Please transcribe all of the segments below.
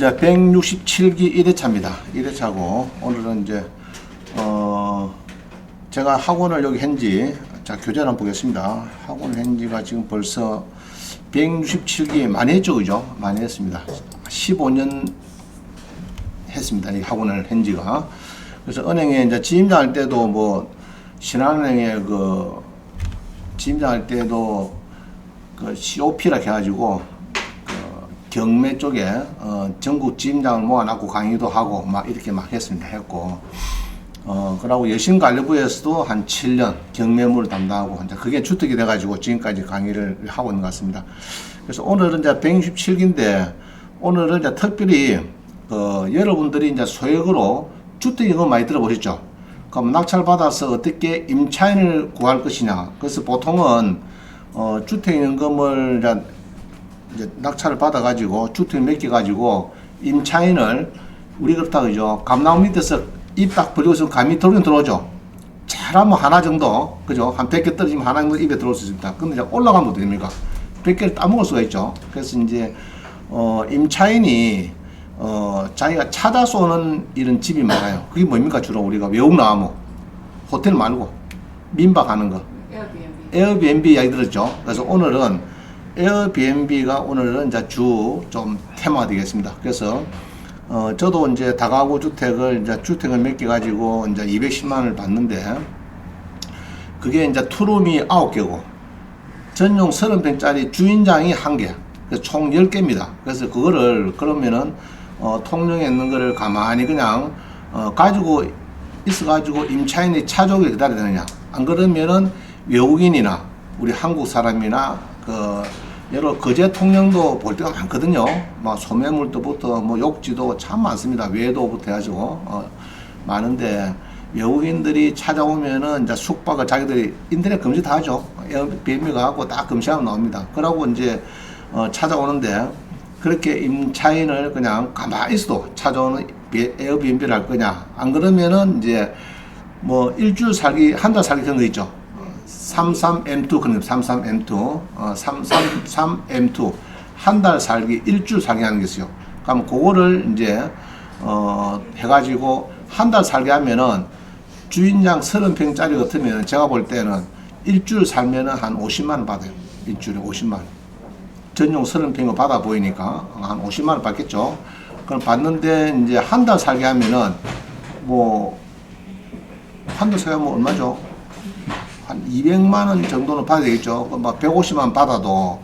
이제 167기 1회차입니다. 1회차고 오늘은 이제 제가 학원을 여기 한지 자 교재를 한번 보겠습니다. 학원을 한지가 지금 벌써 167기 많이 했죠, 그죠? 많이 했습니다. 15년 했습니다. 이 학원을 한지가. 그래서 은행에 이제 지임장 할 때도 뭐 신한은행에 그 지임장 할 때도 그 COP라 해가지고 경매 쪽에 전국 지임장을 모아놨고 강의도 하고 막 이렇게 막 했습니다. 했고 그러고 여신관리부에서도 한 7년 경매물을 담당하고 이제 그게 주특이 돼가지고 지금까지 강의를 하고 있는 것 같습니다. 그래서 오늘은 이제 167기인데 오늘은 이제 특별히 여러분들이 이제 소액으로 주택임금 많이 들어보셨죠? 그럼 낙찰 받아서 어떻게 임차인을 구할 것이냐? 그래서 보통은 주택임금을 이제 낙찰을 받아가지고 주택 맡겨가지고 임차인을 우리 그렇다 그죠? 감나무 밑에서 입 딱 벌리고 있으면 감이 들어오죠. 잘하면 하나 정도 그죠? 한 100개 떨어지면 하나 정도 입에 들어올 수 있습니다. 근데 이제 올라가면 어떻게 됩니까? 100개를 따먹을 수가 있죠. 그래서 이제 임차인이 자기가 찾아서 오는 이런 집이 많아요. 그게 뭡니까? 주로 우리가 외국나무 호텔 말고 민박하는 거 에어비앤비 이야기 들었죠. 그래서 오늘은 에어비앤비가 오늘은 이제 주 좀 테마가 되겠습니다. 그래서 저도 이제 다가구 주택을 맡겨 가지고 이제 210만 원을 받는데 그게 이제 투룸이 9개고 전용 30평짜리 주인장이 1개. 그래서 총 10개입니다. 그래서 그거를 그러면은 통영에 있는 거를 가만히 그냥 가지고 있어 가지고 임차인이 찾아오길 기다려야 되느냐? 안 그러면은 외국인이나 우리 한국 사람이나 여러 거제 통영도 볼 때가 많거든요. 뭐 소매물도부터 뭐 욕지도 참 많습니다. 외도부터 해가지고 많은데 외국인들이 찾아오면은 이제 숙박을 자기들이 인터넷 검색 다 하죠. 에어비앤비가 하고 딱 검색하면 나옵니다. 그러고 이제 찾아오는데 그렇게 임차인을 그냥 가만히 있어도 찾아오는 에어비앤비를 할 거냐? 안 그러면은 이제 뭐 일주일 살기, 한 달 살기 그런 거 있죠. 33M2 그런 33M2 333M2 한 달 살기 일주일 살기 하는 게 있어요. 그럼 그거를 이제 해가지고 한 달 살게 하면은 주인장 30평짜리 같으면 제가 볼 때는 일주일 살면은 한 50만 원 받아요. 일주일에 50만 원. 전용 30평을 받아 보이니까 한 50만 원 받겠죠. 그럼 받는데 이제 한 달 살게 하면은 뭐 한 달 살게 하면 얼마죠? 한 200만 원 정도는 받아야 되겠죠. 막 150만 원 받아도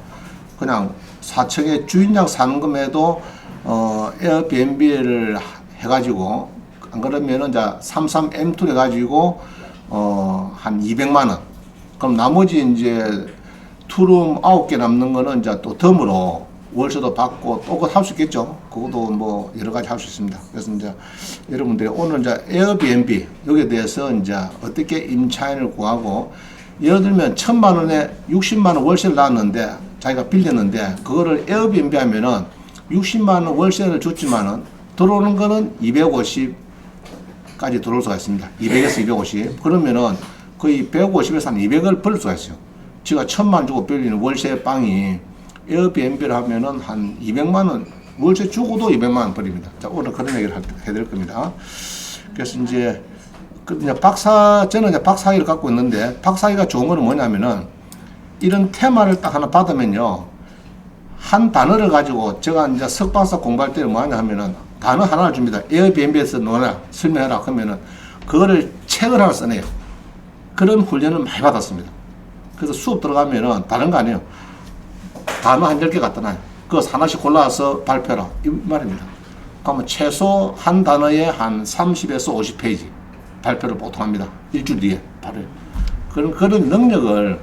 그냥 4층에 주인장 사는 금에도 에어비앤비를 해가지고 안 그러면은 이제 33M2 해가지고 한 200만 원. 그럼 나머지 이제 투룸 9개 남는 거는 이제 또 덤으로 월세도 받고 또 그거 할 수 있겠죠. 그것도 뭐 여러 가지 할 수 있습니다. 그래서 이제 여러분들이 오늘 이제 에어비앤비 여기에 대해서 이제 어떻게 임차인을 구하고 예를 들면 1000만 원에 60만 원 월세를 놨는데 자기가 빌렸는데 그거를 에어비앤비 하면은 60만 원 월세를 줬지만은 들어오는 거는 250까지 들어올 수가 있습니다. 200에서 250. 그러면은 거의 150에서 한 200을 벌 수가 있어요. 제가 1000만 주고 빌리는 월세 방이 에어비앤비를 하면은 한 200만 원 월세 주고도 200만 원 벌입니다. 자, 오늘 그런 얘기를 해드릴 겁니다. 그래서 이제 저는 이제 박사학위를 갖고 있는데 박사학위가 좋은 거는 뭐냐면은 이런 테마를 딱 하나 받으면요 한 단어를 가지고 제가 이제 석박사 공부할 때 뭐 하냐 하면은 단어 하나를 줍니다. 에어비앤비에서 뭐냐 설명해라 하면은 그거를 책을 하나 써내요. 그런 훈련을 많이 받았습니다. 그래서 수업 들어가면은 다른 거 아니에요. 단어 한 10개 갖다 놔요. 그거 하나씩 골라서 발표라. 이 말입니다. 그러면 최소 한 단어에 한 30에서 50페이지 발표를 보통 합니다. 일주일 뒤에 바로. 그런 능력을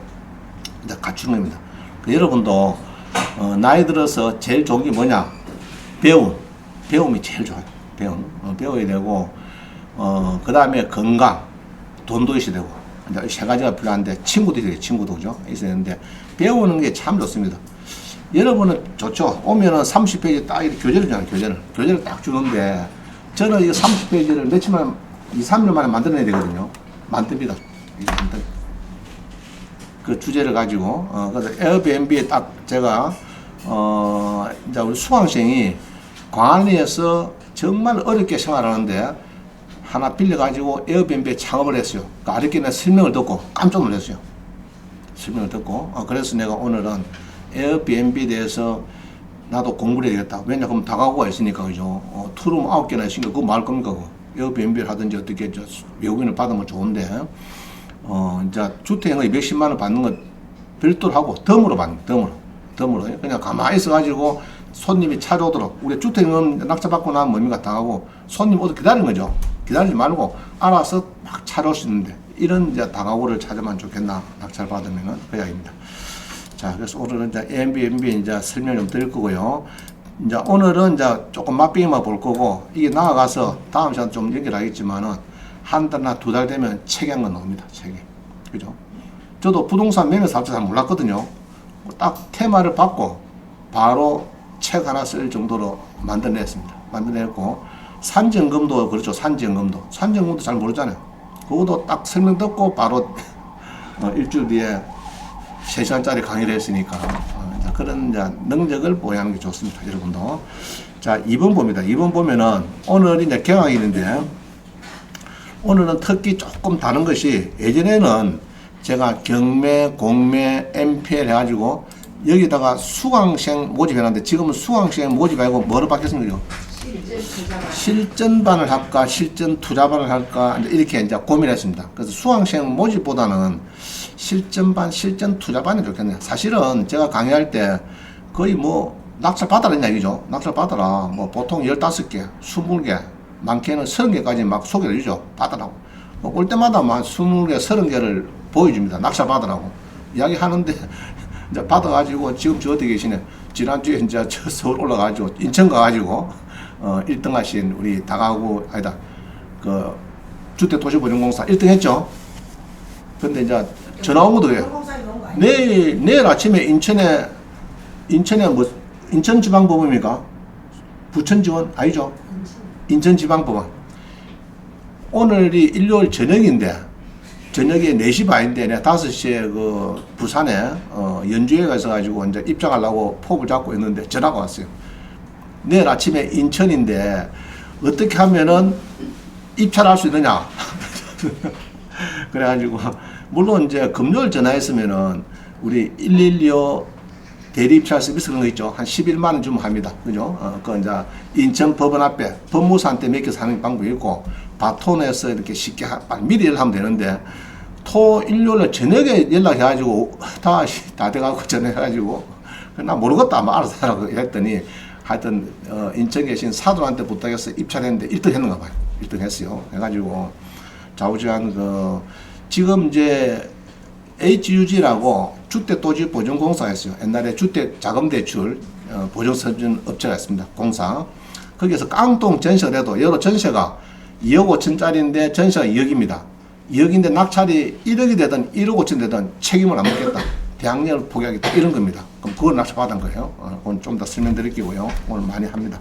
이제 갖추는 겁니다. 여러분도 나이 들어서 제일 좋은 게 뭐냐? 배움이 제일 좋아요. 배워야 되고 그 다음에 건강, 돈도 있어야 되고 이제 세 가지가 필요한데 친구도 있어야 돼요. 친구도 그죠? 있어야 되는데 배우는 게 참 좋습니다. 여러분은 좋죠. 오면은 30페이지 딱 이렇게 교재를 주잖아요. 교재를 딱 주는데 저는 이 30페이지를 며칠 만에 2, 3일 만에 만들어내야 되거든요. 만듭니다. 그 주제를 가지고 그래서 에어비앤비에 딱 제가 이제 우리 수강생이 광안리에서 정말 어렵게 생활하는데 하나 빌려가지고 에어비앤비에 창업을 했어요. 그 어렵게 설명을 듣고 깜짝 놀랐어요. 설명을 듣고. 그래서 내가 오늘은 에어비앤비에 대해서 나도 공부를 해야겠다. 왜냐, 그럼 다가구가 있으니까, 그죠? 투룸 9개나 있으니까 그거 말 겁니까? 에어비앤비를 하든지 어떻게, 외국인을 받으면 좋은데, 이제 주택을 210만원 받는 건 별도로 하고, 덤으로 받는, 덤으로. 그냥 가만히 있어가지고 손님이 찾아오도록. 우리 주택은 낙찰받고 나면 뭡니까? 당하고, 손님 오도 기다리는 거죠. 기다리지 말고, 알아서 막 찾아올 수 있는데, 이런 이제 다가구를 찾으면 좋겠나? 낙찰 받으면은, 그 이야기입니다. 자, 그래서 오늘은 이제 에어비앤비 이제 설명 좀 드릴 거고요. 이제 오늘은 이제 조금 맛보기만 볼 거고, 이게 나아가서 다음 시간 좀 연결하겠지만은, 한 달이나 2달 되면 책이 한 권 나옵니다. 책이. 그죠? 저도 부동산 매매사 할 때 잘 몰랐거든요. 딱 테마를 받고, 바로 책 하나 쓸 정도로 만들어냈습니다. 만들어냈고, 산지연금도 그렇죠. 산지연금도 잘 모르잖아요. 그것도 딱 설명 듣고, 바로 일주일 뒤에 3시간짜리 강의를 했으니까 그런 이제 능력을 보유하는 게 좋습니다. 여러분도. 자, 2번 봅니다. 2번 보면은 오늘 이제 개강일인데 오늘은 특히 조금 다른 것이 예전에는 제가 경매, 공매, MPL 해가지고 여기다가 수강생 모집해놨는데 지금은 수강생 모집하고 뭐로 바뀌었습니까? 실전반을 할까, 실전 투자반을 할까, 이렇게 이제 고민했습니다. 그래서 수강생 모집보다는 실전반, 실전 투자반이 좋겠네요. 사실은 제가 강의할 때 거의 뭐 낙찰 받아라는 이야기죠. 낙찰 받아라. 뭐 보통 15개, 20개, 많게는 30개까지 막 소개를 해주죠. 받아라고. 올 때마다 막 20개, 30개를 보여줍니다. 낙찰 받아라고. 이야기 하는데, 이제 받아가지고 지금 저 어디 계시네. 지난주에 이제 저 서울 올라가지고 인천 가가지고 1등 하신 우리 다가구, 아니다. 그 주택도시보증공사 1등 했죠. 근데 이제 전화 온 것도 해요. 내일 아침에 인천에 뭐, 인천지방법원입니까? 부천지원? 아니죠. 인천지방법원. 오늘이 일요일 저녁인데, 저녁에 4시 반인데, 내가 5시에 그 부산에, 연주에 가서가지고 이제 입장하려고 포부를 잡고 있는데 전화가 왔어요. 내일 아침에 인천인데, 어떻게 하면은 입찰할 수 있느냐? 그래가지고, 물론 이제 금요일 전화했으면은 우리 112 대리 입찰 서비스 그런 거 있죠. 한 11만원 주면 합니다. 그죠? 그 이제 인천 법원 앞에 법무사한테 맡겨서 하는 방법이 있고, 바톤에서 이렇게 쉽게 미리 연락하면 되는데, 일요일 저녁에 연락해가지고 다 돼가고 전화해가지고, 나 모르겠다. 아마 알아서 하라고 했더니, 하여튼, 인천에 계신 사도한테 부탁해서 입찰했는데 1등 했는가 봐요. 1등 했어요. 해가지고, 좌우지간 지금 이제 HUG라고 주택도시보증공사가 있어요. 옛날에 주택자금대출 보증서준 업체가 있습니다. 공사. 거기에서 깡통 전세를 해도 여러 전세가 2억 5천짜리인데 전세가 2억입니다. 2억인데 낙찰이 1억이 되든 1억 5천 되든 책임을 안 묻겠다. 대학령을 포기하겠다. 이런 겁니다. 그럼 그걸 낙찰받은 거예요. 오늘 좀 더 설명드릴게요. 오늘 많이 합니다.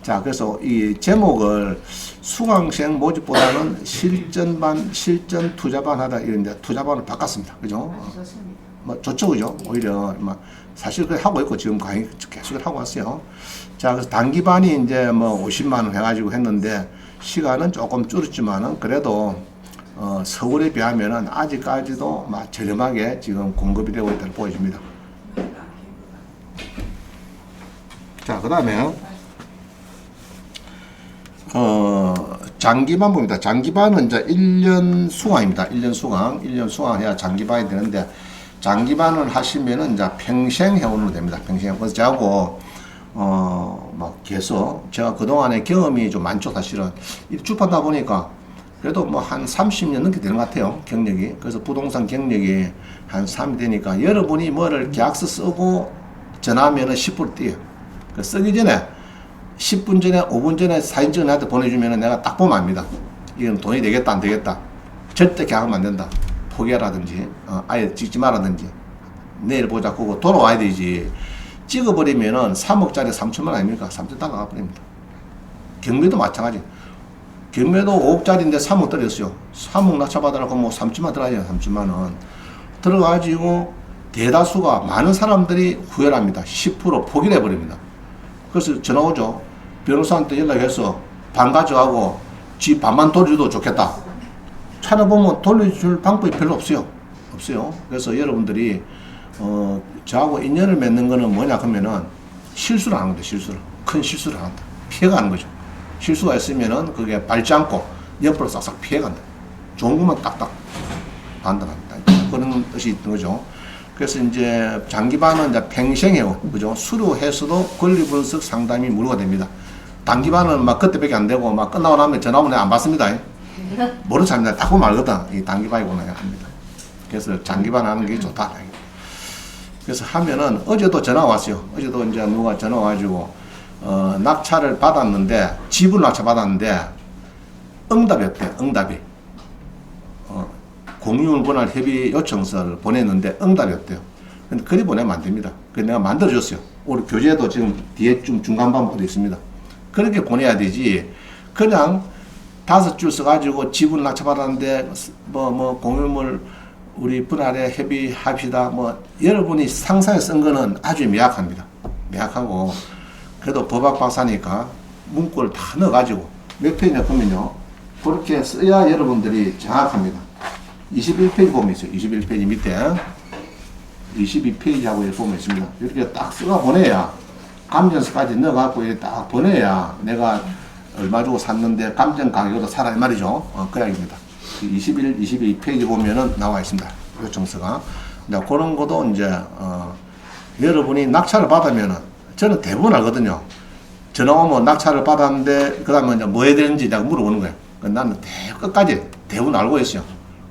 자, 그래서 이 제목을 수강생 모집보다는 실전반, 실전 투자반 하다 이런 데 투자반을 바꿨습니다. 그죠? 뭐 좋죠, 그죠? 오히려 사실 그래 하고 있고 지금 강의 계속 하고 왔어요. 자, 그래서 단기반이 이제 뭐 50만 원 해가지고 했는데 시간은 조금 줄었지만은 그래도 서울에 비하면은 아직까지도 막 저렴하게 지금 공급이 되고 있다고 보여집니다. 자, 그 다음에 장기반 봅니다. 장기반은 이제 1년 수강입니다. 1년 수강. 1년 수강해야 장기반이 되는데, 장기반을 하시면은 이제 평생 회원으로 됩니다. 평생. 그래서 저하고, 막 계속, 제가 그동안에 경험이 좀 많죠, 사실은. 주파다 보니까, 그래도 뭐 한 30년 넘게 되는 것 같아요, 경력이. 그래서 부동산 경력이 한 3이 되니까, 여러분이 뭐를 계약서 쓰고 전화하면은 10% 뛰어요. 그 쓰기 전에, 10분 전에, 5분 전에 사진찍어 나한테 보내주면 내가 딱 보면 압니다. 이건 돈이 되겠다, 안 되겠다. 절대 계약하면 안 된다. 포기하라든지, 아예 찍지 말라든지, 내일 보자, 그거 돌아와야 되지. 찍어버리면은 3억짜리 3천만 원 아닙니까? 3천 다 나가버립니다. 경매도 마찬가지. 경매도 5억짜리인데 3억 떨어졌어요. 3억 낙찰받으라고 뭐 3천만 들어가죠, 3천만 원. 들어가지고 대다수가 많은 사람들이 후회를 합니다. 10% 포기를 해버립니다. 그래서 전화 오죠. 변호사한테 연락해서 반 가져가고 지 반만 돌려줘도 좋겠다. 찾아보면 돌려줄 방법이 별로 없어요. 없어요. 그래서 여러분들이 저하고 인연을 맺는 거는 뭐냐 하면은 실수를 하는 거죠. 실수를. 큰 실수를 한다. 피해가는 거죠. 실수가 있으면은 그게 밟지 않고 옆으로 싹싹 피해간다. 좋은 것만 딱딱 판단합니다. 그런 뜻이 있는 거죠. 그래서 이제 장기반은 이제 평생회원, 그죠? 수료해서도 권리분석 상담이 무료가 됩니다. 단기반은 막 그때밖에 안 되고 막 끝나고 나면 전화 오면 안 받습니다. 모르는 사람들 다 보면 알거든. 이 단기반이구나 합니다. 그래서 장기반 하는 게 좋다. 그래서 하면은 어제도 전화 왔어요. 어제도 이제 누가 전화 와가지고 낙찰을 받았는데 집을 낙찰 받았는데 응답이 없대. 응답이 공유물 분할 협의 요청서를 보냈는데 응답이 없대요. 근데 글이 보내면 안 됩니다. 그래서 내가 만들어줬어요. 우리 교재도 지금 뒤에 좀 중간반부도 있습니다. 그렇게 보내야 되지. 그냥 5줄 써가지고 지분 낙찰받았는데 뭐 공유물 우리 분할에 협의합시다. 뭐 여러분이 상상에 쓴 거는 아주 미약합니다. 미약하고 그래도 법학 박사니까 문구를 다 넣어가지고 몇 페이지냐 보면요. 그렇게 써야 여러분들이 정확합니다. 21페이지 보면 있어요. 21페이지 밑에 22페이지하고 보면 있습니다. 이렇게 딱 써가 보내야 감정서까지 넣어갖고 이렇게 딱 보내야 내가 얼마 주고 샀는데 감정 가격으로 사라 이 말이죠. 그 이야기입니다. 21, 22페이지 보면은 나와 있습니다. 요청서가. 그런 것도 이제 여러분이 낙찰을 받으면은 저는 대부분 알거든요. 전화 오면 낙찰을 받았는데 그 다음에 이제 뭐 해야 되는지 내가 물어보는 거예요. 나는 끝까지 대부분 알고 있어요.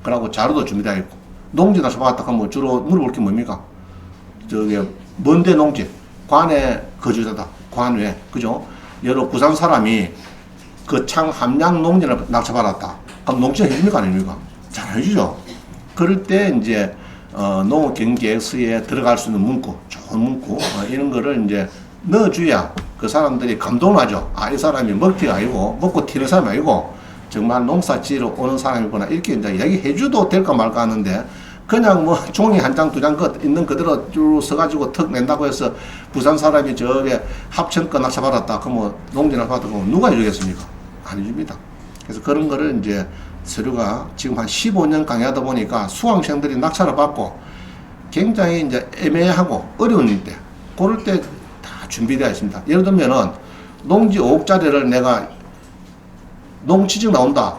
그러고 자료도 준비되어 있고. 농지 낙찰 받았다 하면 주로 물어볼 게 뭡니까? 저기 뭔데 농지? 관에 거주자다. 관외. 그죠? 여러 부산 사람이 그 창 함양 농지를 낙찰 받았다. 그럼 농지는 해줍니까? 아닙니까? 잘 해주죠. 그럴 때 이제 농업경계획서에 들어갈 수 있는 문구, 좋은 문구 이런 거를 이제 넣어줘야 그 사람들이 감동을 하죠. 아, 이 사람이 먹튀가 아니고 먹고 튀는 사람이 아니고 정말 농사 지으러 오는 사람이구나 이렇게 이제 얘기해줘도 될까 말까 하는데 그냥 뭐 종이 한 장 두 장 있는 그대로 쭉 써가지고 턱 낸다고 해서 부산 사람이 저게 합천권 낙찰 받았다. 그러면 농지 낙찰 받았고 누가 해주겠습니까? 안 해줍니다. 그래서 그런 거를 이제 서류가 지금 한 15년 강의하다 보니까 수강생들이 낙찰을 받고 굉장히 이제 애매하고 어려운 때, 그럴 때 다 준비되어 있습니다. 예를 들면은 농지 5억짜리를 내가 농취증 나온다.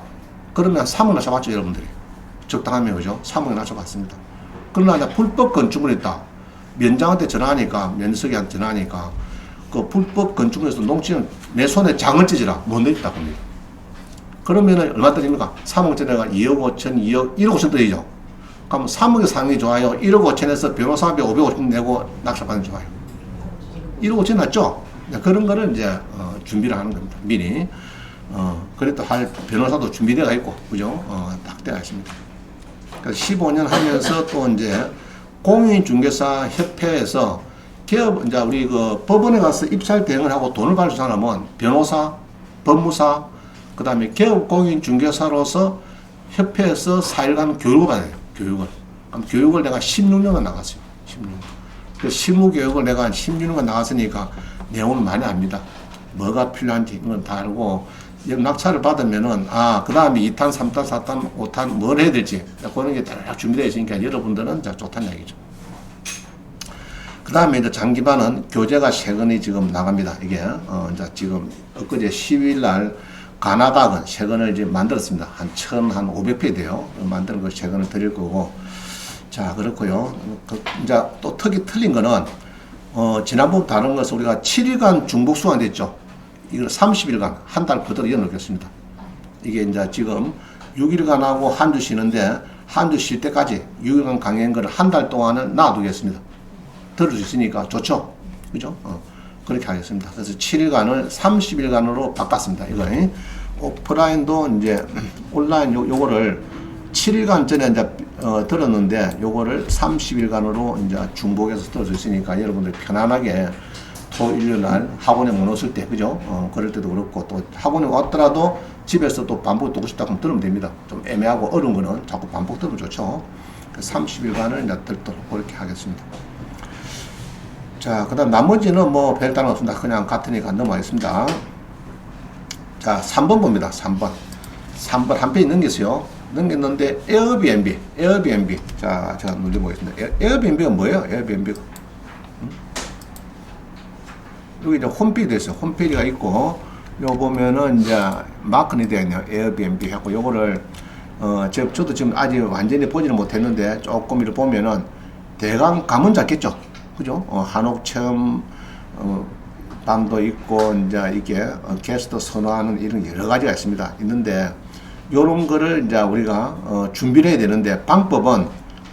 그러면 3억 낙찰 받죠, 여러분들이. 적당하면, 그죠? 3억 낙찰 받습니다. 그러나 이제 불법 건축물이 있다. 면장한테 전화하니까, 면석이한테 전화하니까, 그 불법 건축물에서 농취증 내 손에 장을 찢으라. 못 내겠다, 겁니다. 그러면은 얼마 드립니까? 3억짜리가 2억 5천, 2억, 1억 5천 드리죠. 그럼 3억에 사는 게 좋아요? 1억 5천에서 변호사비 550 내고 낙찰받는 게 좋아요? 1억 5천 낫죠? 그런 거를 이제, 준비를 하는 겁니다. 미리. 그래도 할 변호사도 준비되어 있고, 그죠? 딱 되어 있습니다. 그래서 15년 하면서 또 이제 공인중개사 협회에서 개업, 이제 우리 그 법원에 가서 입찰 대행을 하고 돈을 받을 사람은 변호사, 법무사, 그 다음에 개업공인중개사로서 협회에서 4일간 교육을 받아요. 교육을. 그럼 교육을 내가 16년간 나갔어요. 16년. 그 실무교육을 내가 한 16년간 나갔으니까 내용을 많이 압니다. 뭐가 필요한지 이런 건 다 알고, 낙찰을 받으면은, 그 다음에 2탄, 3탄, 4탄, 5탄 뭘 해야 될지, 그런 게 다 준비되어 있으니까 여러분들은 좋다는 얘기죠. 그 다음에 이제 장기반은 교재가 세권이 지금 나갑니다. 이게, 이제 지금 엊그제 10일 날 가나다근 세권을 이제 만들었습니다. 한 1,500페이지 돼요. 만드는 걸 세권을 드릴 거고. 자, 그렇고요. 이제 또 틀린 거는, 지난번 다른 것은 우리가 7일간 중복 수강됐죠. 이걸 30일간 한 달 그대로 이어놓겠습니다. 이게 이제 지금 6일간하고 한 주 쉬는데 한 주 쉴 때까지 6일간 강의한 거를 한 달 동안은 놔두겠습니다. 들을 수 있으니까 좋죠. 그죠? 그렇게 하겠습니다. 그래서 7일간을 30일간으로 바꿨습니다. 이거 오프라인도 이제 온라인 요거를 7일간 전에 이제 들었는데 요거를 30일간으로 이제 중복해서 들을 수 있으니까 여러분들 편안하게 토 일요일 날 학원에 못 왔을 때, 그죠? 그럴 때도 그렇고, 또 학원에 왔더라도 집에서 또 반복 듣고 싶다 하면 들으면 됩니다. 좀 애매하고 어려운 거는 자꾸 반복 들으면 좋죠. 30일간을 이제 듣도록 그렇게 하겠습니다. 자, 그 다음 나머지는 뭐 별다른 없습니다. 그냥 같으니까 넘어가겠습니다. 자, 3번 봅니다. 3번. 3번 한 페이지 넘겼어요. 넘겼는데 에어비앤비. 자, 제가 눌러보겠습니다. 에어비앤비가 뭐예요? 에어비앤비가. 여기 이제 홈페이지 있어요. 홈페이지가 있고, 요 보면은 이제 마크니 되어 있네요. 에어비앤비 하고 요거를 저도 지금 아직 완전히 보지는 못했는데 조금 이렇게 보면은 대강 감은 잡겠죠. 그죠? 한옥체험 단도 있고 이제 이게 게스트 선호하는 이런 여러 가지가 있는데 요런 거를 이제 우리가 준비를 해야 되는데 방법은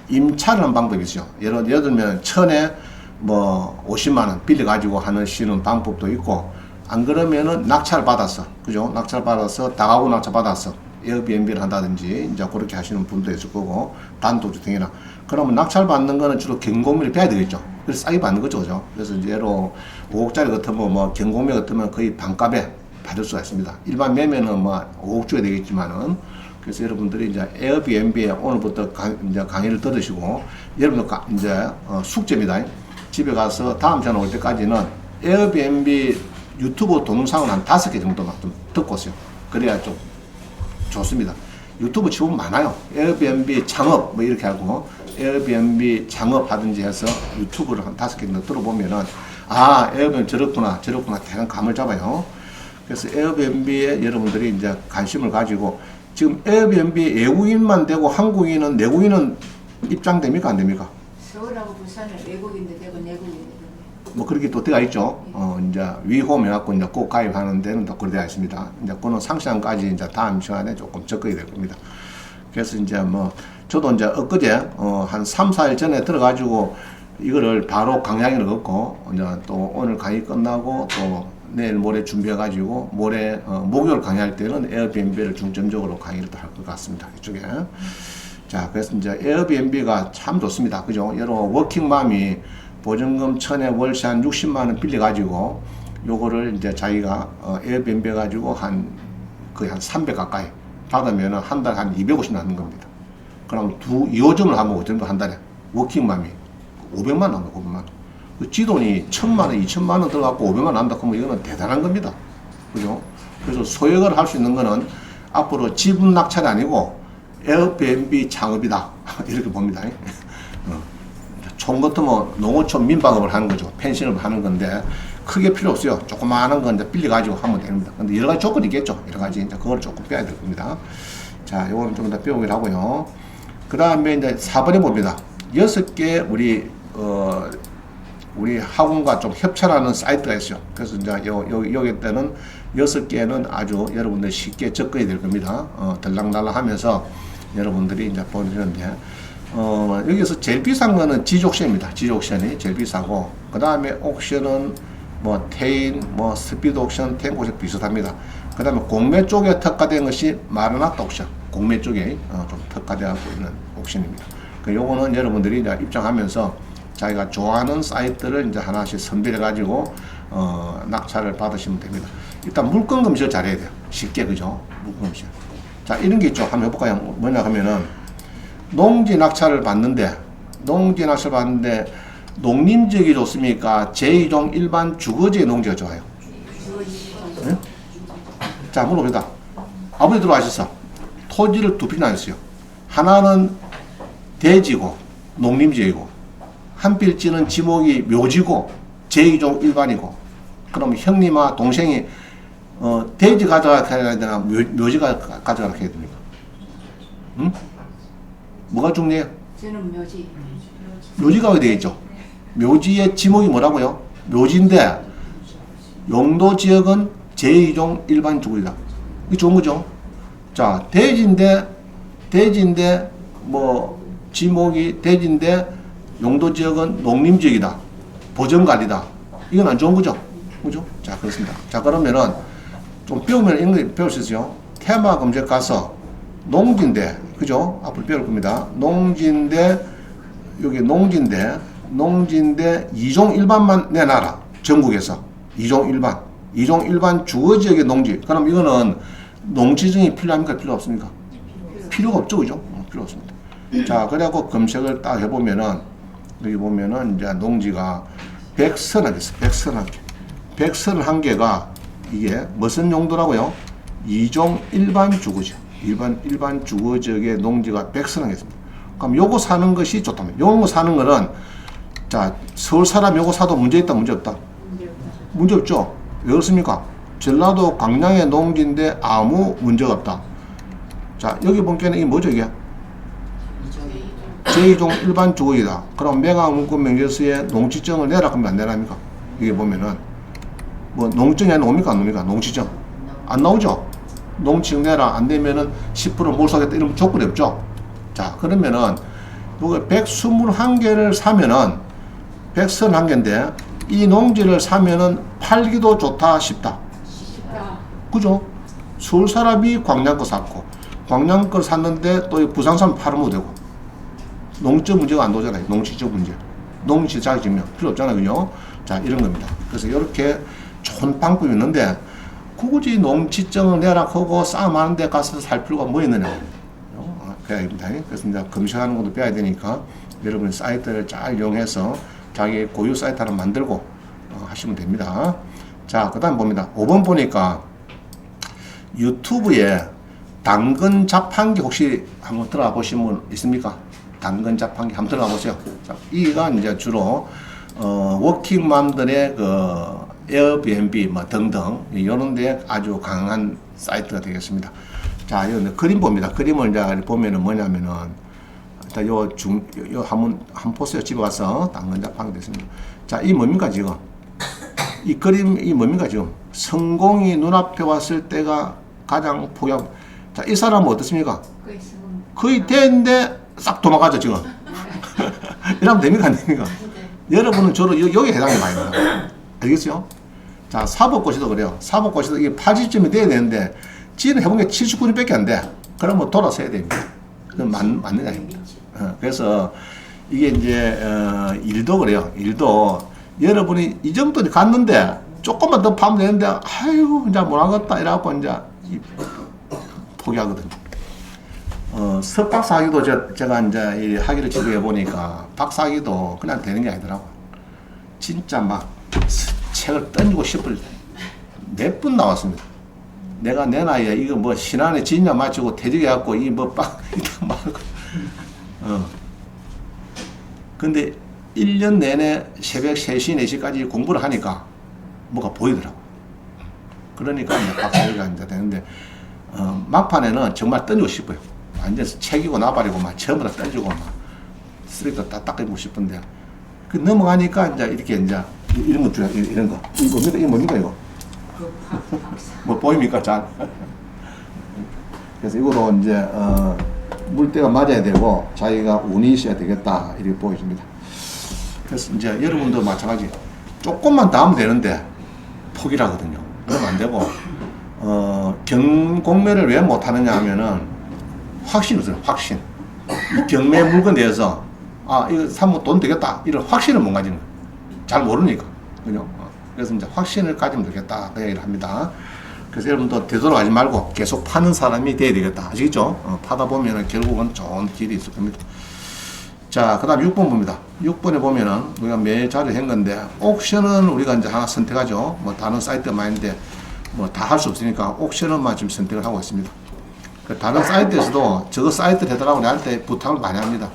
임차를 하는 방법이 있어요. 예를 들면 천에 뭐 50만 원 빌려 가지고 하시는 방법도 있고, 안 그러면은 낙찰 받았어. 그죠? 낙찰 받아서 다가구 낙찰 받았어. 에어비앤비를 한다든지 이제 그렇게 하시는 분도 있을 거고, 단독주택이나. 그러면 낙찰 받는 거는 주로 경공비를 빼야 되겠죠. 그래서 싸게 받는 거죠. 그죠? 그래서 이제 예로 5억짜리 같으면 뭐 경공비 같으면 거의 반값에 받을 수가 있습니다. 일반 매매는 뭐 5억 줘야 되겠지만은, 그래서 여러분들이 이제 에어비앤비에 오늘부터 이제 강의를 들으시고, 여러분들 이제 숙제입니다. 집에 가서 다음 시간 올 때까지는 에어비앤비 유튜브 동영상을 한 5개 정도만 좀 듣고 오세요. 그래야 좀 좋습니다. 유튜브 치고는 많아요. 에어비앤비 창업 뭐 이렇게 하고 에어비앤비 창업하든지 해서 유튜브를 한 5개 정도 들어보면은 아, 에어비앤비 저렇구나 대강 감을 잡아요. 그래서 에어비앤비에 여러분들이 이제 관심을 가지고, 지금 에어비앤비 외국인만 되고 한국인은 내국인은 입장됩니까 안 됩니까? 서울하고 부산은 외국인도 되고 내국인도 되고. 뭐 그렇게 또 되어 있죠. 이제 위홈 해갖고 이제 꼭 가입하는 데는 또 그렇게 되어 있습니다. 이제 그는 상시간까지 이제 다음 시간에 조금 접근이 될 겁니다. 그래서 이제 뭐 저도 이제 엊그제 한 3, 4일 전에 들어가지고 이거를 바로 강의를 걷고, 이제 또 오늘 강의 끝나고 또 내일 모레 준비해가지고 모레 목요일 강의할 때는 에어비앤비를 중점적으로 강의를 또 할 것 같습니다. 이쪽에. 자, 그래서 이제 에어비앤비가 참 좋습니다. 그죠? 여러 워킹맘이 보증금 1000에 월세 한 60만원 빌려가지고 요거를 이제 자기가 에어비앤비 해가지고 거의 한 300 가까이 받으면은 한 달에 한 250 나는 겁니다. 그럼 2호점을 하면 어떤 한 달에 워킹맘이 500만 원 나옵니다. 500만 원. 그 지돈이 1000만원, 2000만원 들어가고 500만 원 난다 그러면 이거는 대단한 겁니다. 그죠? 그래서 소액을 할 수 있는 거는 앞으로 지분 낙찰이 아니고 에어비앤비 창업이다. 이렇게 봅니다. 총 같으면 농어촌 민방업을 하는 거죠. 펜션을 하는 건데 크게 필요 없어요. 조그마한 건 이제 빌려가지고 하면 됩니다. 근데 여러 가지 조건이 있겠죠. 여러 가지 이제 그걸 조금 빼야 될 겁니다. 자, 요거는 좀 더 배우기로 하고요. 그 다음에 이제 4번에 봅니다. 6개 우리 학원과 좀 협찬하는 사이트가 있어요. 그래서 이제 여기 때는 6개는 아주 여러분들 쉽게 접근이 될 겁니다. 들락날락 하면서 여러분들이 이제 보시는데, 여기서 제일 비싼 거는 지족션입니다. 지족션이 제일 비싸고, 그 다음에 옥션은 뭐 테인, 뭐 스피드 옥션, 탱고 옥션 비슷합니다. 그 다음에 공매 쪽에 특화된 것이 마르나타 옥션, 공매 쪽에 좀 특화되어 있는 옥션입니다. 요거는 여러분들이 이제 입장하면서 자기가 좋아하는 사이트를 이제 하나씩 선별해 가지고 낙찰을 받으시면 됩니다. 일단 물건 검색을 잘해야 돼요. 쉽게, 그죠? 물건 검색. 자, 이런 게 있죠. 한번 해볼까요? 뭐냐 하면은 농지 낙찰을 받는데 농림지역이 좋습니까? 제2종 일반 주거지의 농지가 좋아요? 네? 자, 물어봅니다. 아버지 들어가셨어. 토지를 두 필이나 했어요. 하나는 대지고 농림지역이고, 한 필지는 지목이 묘지고 제2종 일반이고, 그럼 형님과 동생이 대지 가져가야 되나 묘지 가져가야 됩니까? 응? 뭐가 중요해요? 저는 묘지. 묘지가 어디 되겠죠? 묘지의 지목이 뭐라고요? 묘지인데 용도 지역은 제2종 일반 주거지다. 이게 좋은 거죠? 자, 대지인데 뭐 지목이 대지인데 용도 지역은 농림 지역이다. 보전관리다. 이건 안 좋은 거죠? 그죠? 자, 그렇습니다. 자, 그러면은 좀 배우면 이런 거 배울 수 있어요. 테마 검색 가서 농지인데, 그죠? 앞으로 배울 겁니다. 농지인데, 여기 농지인데 2종 일반만 내놔라. 전국에서. 2종 일반 주거지역의 농지. 그럼 이거는 농지증이 필요합니까? 필요 없습니까? 필요가 없죠. 그죠? 필요 없습니다. 자, 그래갖고 검색을 딱 해보면은, 여기 보면은 이제 농지가 131개 있어. 131개. 131개가 이게 무슨 용도라고요? 2종 일반 주거지역. 일반 주거지역의 농지가 100선을 했습니다. 그럼 요거 사는 것이 좋다면, 요거 사는 거는, 자, 서울 사람 요거 사도 문제 있다, 문제 없다? 문제 없죠? 왜 그렇습니까? 전라도 광양의 농지인데 아무 문제가 없다. 자, 여기 보니까는 이게 뭐죠, 이게? 제2종 일반 주거지다. 그럼 매각문구명제서에 농지증을 내라 그러면 안 내랍니까? 이게 보면은, 뭐, 농지증이 안 나옵니까? 안 나옵니까? 농지증. 안 나오죠? 농지증 내라. 안 되면은 10% 몰수하겠다. 이런 조건이 없죠? 자, 그러면은, 요거 121개를 사면은, 131개인데, 이 농지를 사면은 팔기도 좋다, 싶다. 쉽다. 그죠? 서울 사람이 광양 거 샀고, 광양 걸 샀는데 또 부산 사람 팔으면 되고, 농지적 문제가 안 나오잖아요. 농지적 문제. 농지 자격증명 필요 없잖아요. 그죠? 자, 이런 겁니다. 그래서 이렇게 좋은 방법이 있는데, 굳이 농지증을 내라 하고 싸움하는 데 가서 살 필요가 뭐 있느냐. 그래야입니다. 그래서 이제 검색하는 것도 배워야 되니까, 여러분 사이트를 잘 이용해서 자기 고유 사이트 하나 만들고 하시면 됩니다. 자, 그 다음 봅니다. 5번 보니까 유튜브에 당근 자판기 혹시 한번 들어가 보신 분 있습니까? 당근 자판기 한번 들어가 보세요. 자, 이가 이제 주로 워킹맘들의 그 에어비앤비 뭐 등등 이런 데 아주 강한 사이트가 되겠습니다. 자, 요 그림 봅니다. 그림을 이제 보면은 뭐냐면은 일단 요 한번 보세요. 집에 가서 당근 자판기 됐습니다. 자, 이 뭡니까 지금? 이 그림이 뭡니까 지금? 성공이 눈앞에 왔을 때가 가장 포기하고. 자, 이 사람은 어떻습니까? 거의 됐는데 싹 도망가죠 지금. 이러면 됩니까 안 됩니까? 여러분은 저로 여기에 해당이 많이 됩니다. 알겠어요? 자, 사법고시도 그래요. 사법고시도 이게 80점이 돼야 되는데 지는 해본 게 79점밖에 안 돼. 그러면 돌아서 해야 됩니다. 그건 맞는 아닙니다. 그래서 이게 이제 일도 그래요. 일도 여러분이 이 정도 갔는데 조금만 더 파면 되는데 아이고 이제 못하겠다 이래갖고 이제 포기하거든요. 석박사학위도 제가 이제 이 학위를 지도해 보니까 박사학위도 그냥 되는 게 아니더라고. 진짜 막 책을 던지고 싶을 몇 분 나왔습니다. 내가 내 나이에 이거 뭐 신안에 진야 맞추고 퇴직해갖고 이 뭐 빡 이렇게 막 근데 1년 내내 새벽 3시, 4시까지 공부를 하니까 뭐가 보이더라고. 그러니까 이제 박사학위가 이제 되는데 막판에는 정말 던지고 싶어요. 완전 책이고 나발이고 막 전부 다 던지고 막 쓰레기도 다 닦아주고 싶은데 그 넘어가니까 이제 이렇게 이제 이런 거 줘요. 이런 거. 이거 뭡니까 이거? 뭐 보입니까 잘? 그래서 이거로 이제 물때가 맞아야 되고 자기가 운이 있어야 되겠다 이렇게 보여집니다. 그래서 이제 여러분도 마찬가지 조금만 더 하면 되는데 포기를 하거든요. 그러면 안 되고 경공매를 왜 못하느냐 하면은 확신이 없어요. 확신. 이 경매 물건에 대해서 아 이거 사면 돈 되겠다 이런 확신을 못 가지는 거예요. 잘 모르니까. 그죠? 그래서 이제 확신을 가지면 되겠다 그 얘기를 합니다. 그래서 여러분도 되돌아가지 말고 계속 파는 사람이 돼야 되겠다. 아시겠죠? 파다 보면은 결국은 좋은 길이 있을 겁니다. 자, 그 다음 6번 봅니다. 6번에 보면은 우리가 매일 자료 한 건데, 옥션은 우리가 이제 하나 선택하죠. 뭐 다른 사이트가 많은데, 뭐 다 할 수 없으니까 옥션은만 지금 선택을 하고 있습니다. 그 다른 사이트에서도 저거 사이트를 해달라고 내한테 부탁을 많이 합니다.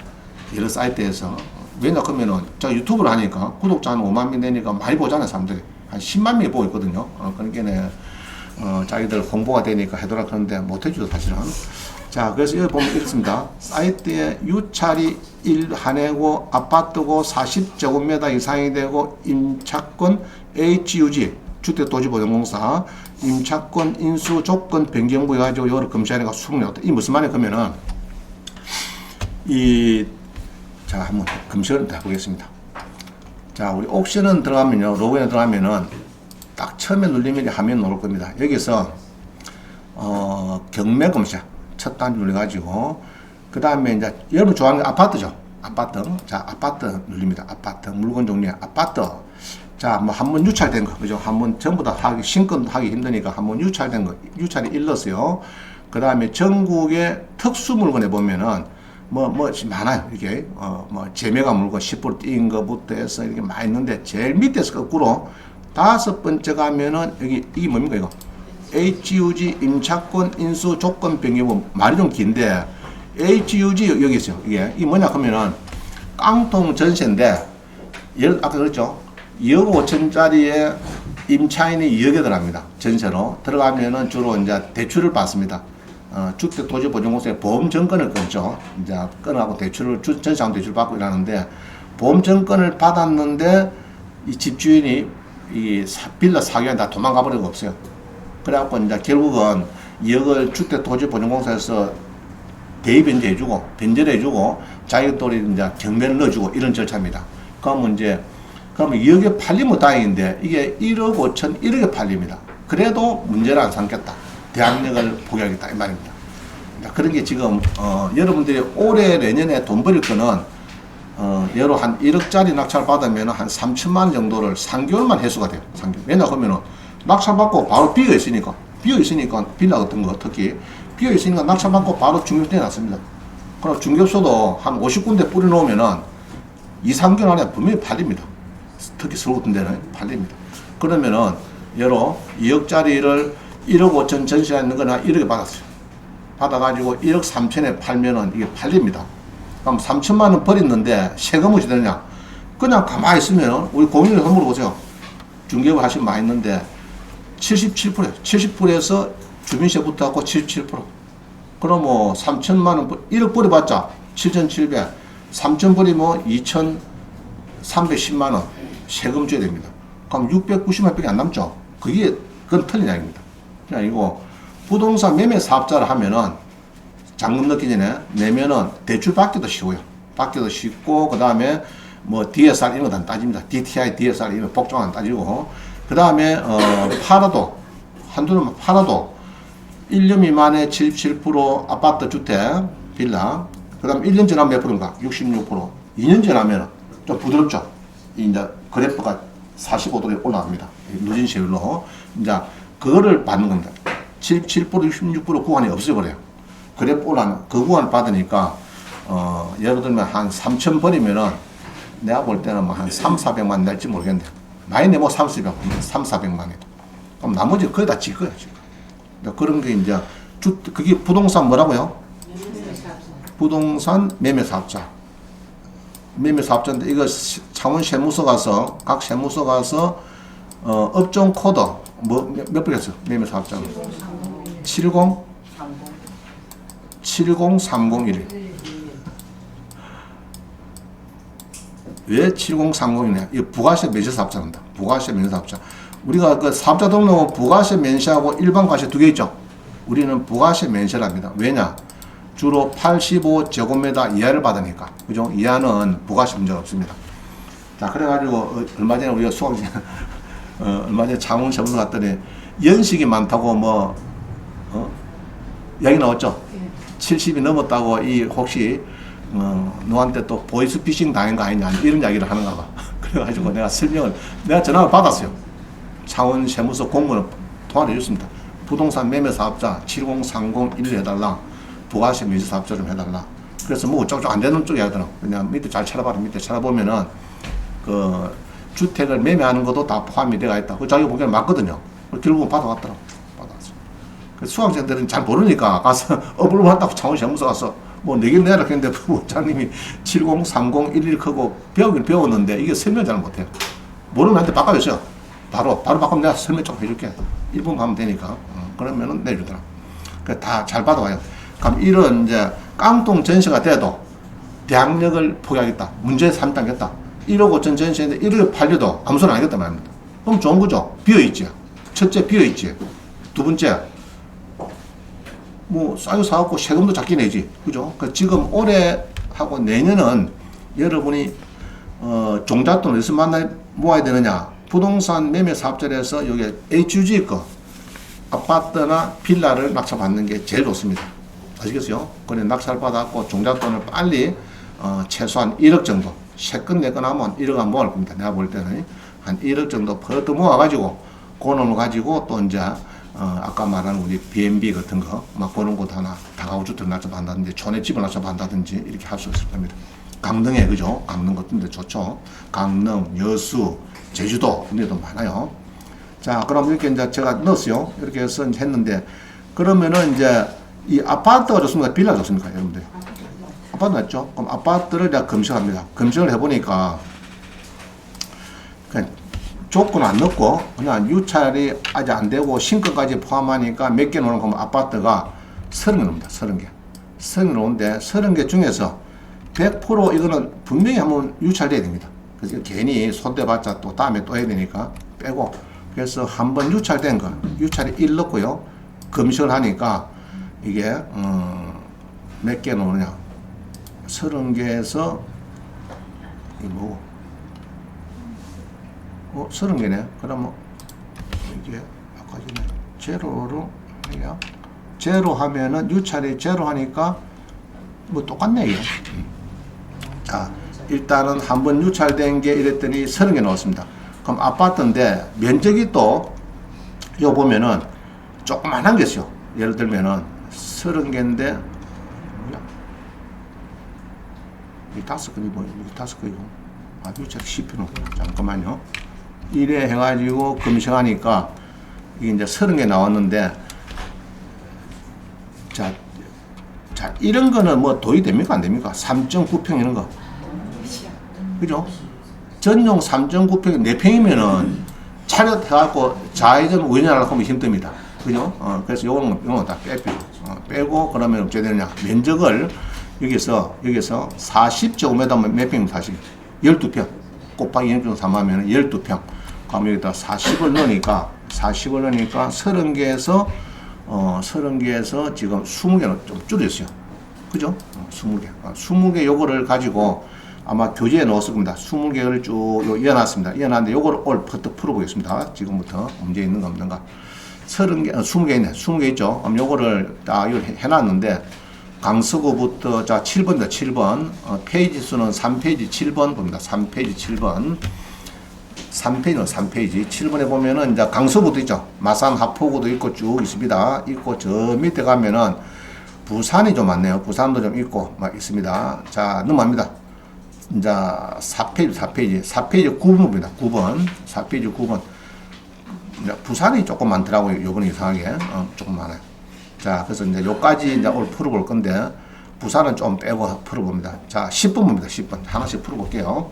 여러 사이트에서. 왜냐, 그러면은 제가 유튜브를 하니까 구독자 한 5만 명 되니까 많이 보잖아요, 사람들이. 한 10만 명이 보고 있거든요. 그러니까 자기들 홍보가 되니까 해더라 그러는데 못해주죠, 사실은. 자, 그래서 여기 보면 이렇습니다. 사이트에 유찰이 1한해고 아파트고 40제곱미터 이상이 되고 임차권 HUG 주택도시보증공사 임차권 인수 조건 변경 부여가지고 이거를 검사하니까 26대. 이 무슨 말이냐 그러면은 자, 한번 검색을 해보겠습니다. 자, 우리 옵션은 들어가면요, 로그인에 들어가면은 딱 처음에 누르면 화면 나올 겁니다. 여기서 경매 검색 첫 단지 눌러가지고 그 다음에 이제 여러분 좋아하는 게 아파트죠. 아파트. 자, 아파트 누릅니다. 아파트 물건 종류에 아파트. 자, 뭐 한번 유찰된 거, 그죠? 한번 전부 다 하기 신건 하기 힘드니까 한번 유찰된 거, 유찰이 일렀어요. 그 다음에 전국의 특수 물건에 보면은 뭐 많아요. 이게 뭐 재매가 물건 10% 뛴 거부터 해서 이렇게 많이 있는데 제일 밑에서 거꾸로 5번째 가면은 여기 이게 뭡니까 이거? HUG 임차권 인수 조건 변경은 말이 좀 긴데 HUG 여기 있어요. 이게 뭐냐 하면은 깡통 전세인데 아까 그랬죠. 2억 5천짜리에 임차인이 2억에 들어갑니다. 전세로 들어가면은 주로 이제 대출을 받습니다. 주택도시보증공사에 보험증권을 끊죠. 이제 끊어하고 대출을 전세하고 대출 받고 이러는데 보험증권을 받았는데 이 집주인이 이 빌라 사기에 다 도망가 버리고 없어요. 그래갖고 이제 결국은 2억을 주택도시보증공사에서 대입변제해주고 변제해주고 자기들이 이제 경매를 넣어주고 이런 절차입니다. 그러면 2억에 팔리면 다행인데 이게 1억 5천 1억에 팔립니다. 그래도 문제를 안 삼겠다. 대항력을 포기하겠다 이 말입니다. 그런 게 지금 여러분들이 올해 내년에 돈 벌일 거는 예로 한 1억짜리 낙찰 받으면 한 3천만 원 정도를 3개월만 회수가 돼요. 3개월. 왜냐하면 낙찰 받고 바로 비어 있으니까 빌라 같은 거 특히 비어 있으니까 낙찰 받고 바로 중개업소에 놨습니다. 그럼 중개업소도 한 50군데 뿌려 놓으면은 2, 3개월 안에 분명히 팔립니다. 특히 서울 같은 데는 팔립니다. 그러면은 예로 2억짜리를 1억 5천 전시해 있는 거나 1억에 받았어요. 받아가지고 1억 3천에 팔면은 이게 팔립니다. 그럼 3천만 원 버렸는데 세금 어찌 되느냐? 그냥 가만히 있으면 우리 고민을 한번 물어보세요. 중개업을 하시면 많이 있는데 77%예요. 70%에서 주민세부터 하고 77%. 그럼 뭐 3천만 원, 1억 버려봤자 7,700, 3천 버리면 2,310만 원 세금 줘야 됩니다. 그럼 690만 원밖에 안 남죠. 그건 틀린 이야기입니다. 그냥 이거 부동산 매매 사업자를 하면은 잔금 넣기 전에 내면은 대출 받기도 쉬워요. 받기도 쉽고 그 다음에 뭐 DSR 이런 거 다 따집니다. DTI, DSR 이런 복잡한 거 따지고 그 다음에 팔아도 한두는 팔아도 1년 미만의 77% 아파트 주택 빌라 그 다음 1년 지나면 몇 프로인가? 66% 2년 지나면 좀 부드럽죠. 이제 그래프가 45도로 올라갑니다. 누진 세율로 이제 그거를 받는 겁니다. 77% 66% 구간이 없어버려요. 그래프 올라가는 그 구간을 받으니까 예를 들면 한 3천 버리면은 내가 볼 때는 뭐 한 3, 400만 낼지 모르겠는데 많이 내면 3, 400만 원. 그럼 나머지 거의 다 질 거야 지금. 그런 게 이제 그게 부동산 뭐라고요? 부동산 매매 사업자. 매매 사업자인데 이거 창원 세무서 가서 각 세무서 가서 업종 코드 몇 번이었어요? 매매 사업자 703011 왜 7030이냐? 이거 부가세 면세 사업자입니다. 부가세 면세 사업자. 우리가 그 사업자 등록은 부가세 면세하고 일반 과세 두 개 있죠. 우리는 부가세 면세랍니다. 왜냐? 주로 85제곱미터 이하를 받으니까. 그죠? 이하는 부가세 문제가 없습니다. 자, 그래가지고 얼마 전에 우리가 수강생 얼마 전에 창원 세무서 갔더니 연식이 많다고 이야기 나왔죠. 70이 넘었다고 혹시 너한테 또 보이스피싱 당한 거 아니냐 이런 이야기를 하는가 봐. 그래가지고 내가 전화를 받았어요. 창원 세무서 공무원 통화를 해줬습니다. 부동산 매매 사업자 703011 해달라. 부가세 면세 사업자 좀 해달라. 그래서 뭐 어쩌고저쩌고 안 되는 쪽이 하더라고. 그냥 밑에 잘 찾아봐라. 밑에 찾아보면은 그 주택을 매매하는 것도 다 포함이 되어 있다. 그 자기가 보기에는 맞거든요. 결국은 받아왔더라고. 받아왔어. 그래서 수강생들은 잘 모르니까 가서 업을 받다고 창원 세무서 가서 뭐 내긴 내라 했는데 부장님이 703011 크고 배우긴 배웠는데 이게 설명 잘 못해요. 모르면 나한테 바꿔주세요. 바로 바꾸면 내가 설명 좀 해줄게. 1분 하면 되니까. 그러면은 내주더라. 그 다 잘 받아와요. 그럼 이런 이제 깡통 전세가 돼도 대항력을 포기하겠다. 문제 삼당겠다. 1억 5천 전세인데 1억에 팔려도 아무 소리 안 하겠다 말입니다. 그럼 좋은 거죠. 비어있지. 첫째 비어있지. 두 번째 뭐 싸게 사갖고 세금도 작게 내지. 그죠? 그 지금 올해 하고 내년은 여러분이 종잣돈 어디서 모아야 되느냐. 부동산 매매 사업자에서 여기 HUG 거 아파트나 빌라를 낙찰받는 게 제일 좋습니다. 아시겠어요? 그래 낙찰 받았고 종잣돈을 빨리 최소한 1억 정도 세건 내건 하면 1억 안 모을 겁니다. 내가 볼 때는 한 1억 정도 퍼뜩 모아가지고 그놈을 가지고 또 이제 아까 말한 우리 B&B 같은 거 막 그런 곳 하나 다가구주택 낙찰받는다든지 촌에 집을 낙찰받는다든지 이렇게 할 수 있을 겁니다. 강릉에 그죠? 강릉 같은 데 좋죠. 강릉, 여수, 제주도 그런 데도 많아요. 자, 그럼 이렇게 이제 제가 넣었어요. 이렇게 해서 이제 했는데, 그러면은 이제 이 아파트가 좋습니까? 빌라 좋습니까? 여러분들. 아파트 맞죠? 그럼 아파트를 내가 검색합니다. 검색을 해보니까, 그냥 조건 안 넣고, 그냥 유찰이 아직 안 되고, 신권까지 포함하니까 몇 개 넣는 거면 아파트가 30개 넣습니다. 30개. 30개 넣는데, 30개 중에서 100% 이거는 분명히 한번 유찰돼야 됩니다. 그래서 괜히 손대봤자 또 다음에 또 해야 되니까 빼고, 그래서 한번 유찰된 거, 유찰이 1 넣고요. 검색을 하니까 이게 몇 개 넣느냐, 30개에서 이 뭐 30개네. 그러면 이게 아까 전에 제로로 해야, 제로 하면은 유찰이 제로 하니까 뭐 똑같네 이게. 자, 일단은 한번 유찰된 게 이랬더니 30개 넣었습니다. 그럼 아파트인데 면적이 또 요 보면은 조그만한 게 있어요. 예를 들면은 30개인데 이 5건이 뭐, 이 5건이고 아, 유찰 10표는 잠깐만요. 이래 해가지고 검색하니까 이게 이제 30개 나왔는데, 자, 이런 거는 뭐 도입 됩니까? 안 됩니까? 3.9평 이런 거. 그죠? 전용 3.9평 4평이면은 차렷 해갖고 좌회전 우회전하려고 하면 힘듭니다. 그죠? 그래서 요거는 다 빼고, 그러면 어떻게 되느냐. 면적을 여기서 40제곱미터 몇 평이면 12평. 곱하기 0.3 하면 12평. 그럼 여기다 40을 넣으니까 30개에서 30개에서 지금 20개는 좀 줄였어요. 그죠? 20개. 20개 요거를 가지고 아마 교재에 넣었을 겁니다. 20개를 쭉 이어놨습니다. 이어놨는데 요거를 오늘 풀어보겠습니다. 지금부터 문제 있는 거 없는가. 30개, 20개 있네. 20개 있죠? 그럼 요거를 딱 이걸 해놨는데, 강서구부터, 자, 7번입니다. 7번. 페이지 수는 3페이지 7번 봅니다. 3페이지 7번. 3페이지는 3페이지. 7번에 보면은 이제 강서구도 있죠. 마산 하포구도 있고 쭉 있습니다. 있고 저 밑에 가면은 부산이 좀 많네요. 부산도 좀 있고 막 있습니다. 자, 넘어갑니다. 이제 4페이지 9번입니다. 9번. 4페이지 9번. 이제 부산이 조금 많더라고요. 요번에 이상하게. 조금 많아요. 자, 그래서 이제 요까지 이제 오늘 풀어볼 건데, 부산은 좀 빼고 풀어봅니다. 자, 10번 봅니다. 10번. 하나씩 풀어볼게요.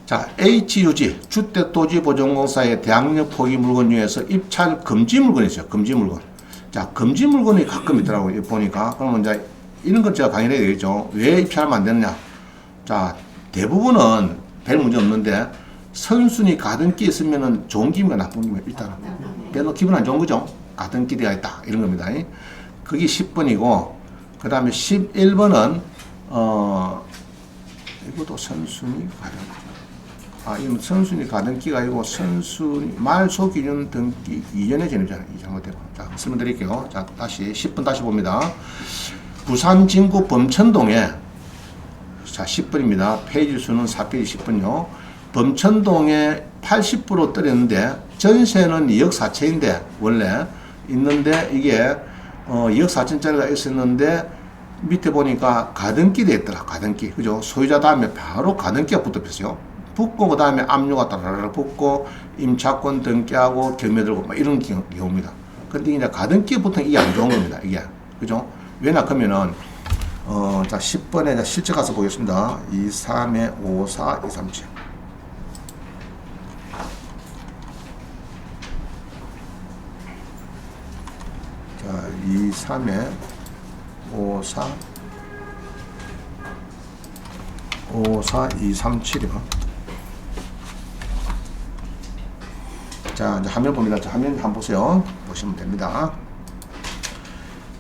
자, HUG, 주택토지보전공사의 대학력 포기 물건 중에서 입찰 금지 물건이 있어요. 금지 물건. 자, 금지 물건이 가끔 있더라고요. 보니까. 그러면 이제 이런 것 제가 강의를 해야 되겠죠. 왜 입찰하면 안 되느냐. 자, 대부분은 별 문제 없는데, 선순위 가등기 있으면은 좋은 기분가 나쁜 기분, 일단은. 별로 기분 안 좋은 거죠. 가등기가 있다. 이런 겁니다. 그게 10번이고, 그 다음에 11번은, 이것도 선순위 가등기. 이건 선순위 가등기가 아니고 선순위 말소 기준 등기 이전에 진행잖아요. 이 잘못되고. 자, 설명드릴게요. 자, 다시 10번 다시 봅니다. 부산 진구 범천동에, 자, 10번입니다. 페이지 수는 4페이지 10번요. 범천동에 80% 떨었는데 전세는 2억 4천인데 원래 있는데 이게 2억 4천짜리가 있었는데 밑에 보니까 가등기 돼 있더라. 가등기. 그죠? 소유자 다음에 바로 가등기가 붙어있어요. 붙고 그 다음에 압류가 따라락 붙고 임차권 등기하고 경매들고 막 이런 경우입니다. 근데 이제 가등기에 붙은 이게 안 좋은 겁니다. 이게. 그죠? 왜냐 그러면은 자, 10번에 실제 가서 보겠습니다. 2, 3에 5, 4, 2, 3, 7. 자, 2, 3에 5, 4, 5, 4, 2, 3, 7이요. 자, 이제 화면 봅니다. 자, 화면 한번 보세요. 보시면 됩니다.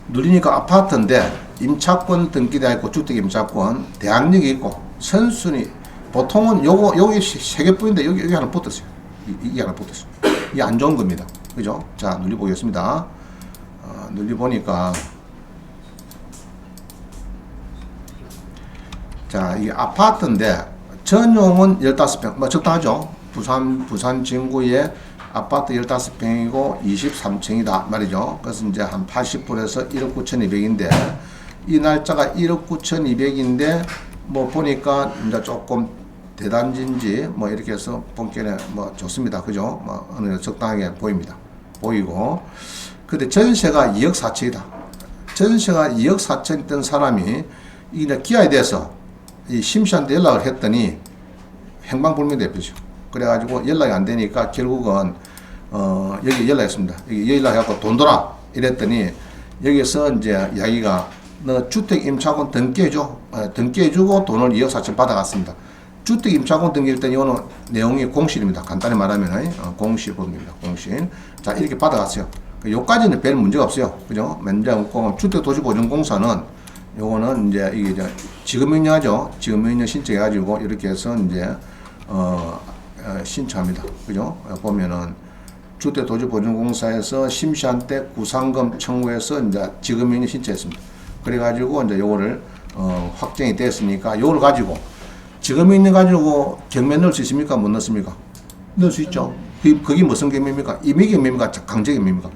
누리니까 아파트인데 임차권 등기되어 있고 주택 임차권 대항력이 있고 선순위 보통은 여기 세 개뿐인데 여기 하나 붙었어요. 이게 하나 붙었어요. 이게 안 좋은 겁니다. 그죠? 자, 눌리 보겠습니다. 눌리 보니까 자, 이 아파트인데 전용은 15평 뭐 적당하죠. 부산 진구에 아파트 15평이고 23층이다 말이죠. 그래서 이제 한 80%에서 1억 9,200인데 이 날짜가 1억 9,200인데 뭐 보니까 이제 조금 대단지인지 뭐 이렇게 해서 본견에 뭐 좋습니다. 그죠? 뭐 어느 정도 적당하게 보입니다. 보이고. 근데 전세가 2억 4천이다. 전세가 2억 4천 있던 사람이 이제 기아에 대해서 이 심씨한테 연락을 했더니 행방불명 대표죠. 그래가지고 연락이 안 되니까 결국은 여기 연락했습니다. 여기 연락해갖고 돈 줘라 이랬더니 여기서 이제 이야기가 너 주택 임차권 등기해줘. 등기해주고 돈을 2억 4천 받아갔습니다. 주택 임차권 등기일 때 이거는 내용이 공실입니다. 간단히 말하면 공실 법입니다. 공실. 자 이렇게 받아갔어요. 요까지는 별 문제가 없어요. 그죠? 문제 없고 주택도시보증공사는 요거는 이제 이게 이제 지급명령하죠. 지급명령 신청해가지고 이렇게 해서 이제 신청합니다. 그죠? 보면은 주택도시보증공사에서 심씨한테 구상금 청구해서 이제 지급명령 신청했습니다. 그래가지고 이제 요거를 확정이 됐으니까 요걸 가지고 지급명령 가지고 경매 넣을 수 있습니까? 못 넣습니까? 넣을 수 있죠. 그게 무슨 경매입니까? 임의경매입니까? 강제경매입니까?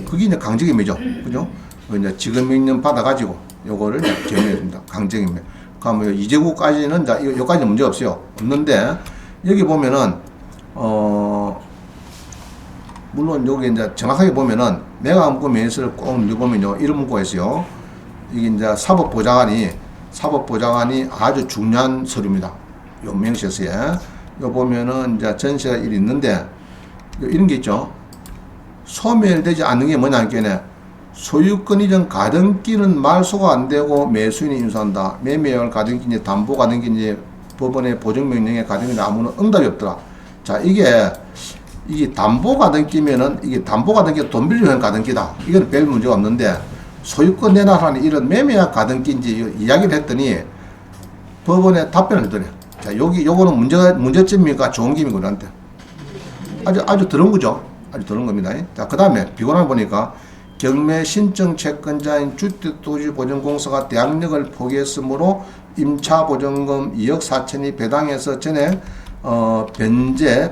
그게 이제 강제경매죠. 그죠? 이제 지급명령 받아가지고 요거를 경매했습니다. 강제경매. 그러면 이재구까지는 이제 여기까지는 문제 없어요. 없는데 여기 보면은 물론 여기 이제 정확하게 보면은 내가 문구 명의서를 꼭 읽어보면요 이런 문구가 있어요. 이게 이제 사법보장안이 아주 중요한 서류입니다. 요 명시서에 요 보면은 이제 전세가 일이 있는데 이런 게 있죠. 소멸되지 않는 게 뭐냐 하니까 소유권 이전 가등기는 말소가 안 되고 매수인이 인수한다. 매매할 가등기인지 담보 가등기인지 법원의 보증명령에 가등기인지 아무런 응답이 없더라. 자 이게 담보 가등기면은 이게 담보 가등기가 돈 빌리는 가등기다. 이건 별 문제가 없는데 소유권 내놔라는 이런 매매약 가등기인지 이야기를 했더니 법원에 답변을 했더니 자 요거는 문제점입니까? 좋은 김이고 우리한테 아주 더러운 거죠. 아주 더러운 겁니다. 자 그 다음에 비관을 보니까 경매 신청 채권자인 주택도시보증공사가 대항력을 포기했으므로 임차보증금 2억 4천이 배당해서 전액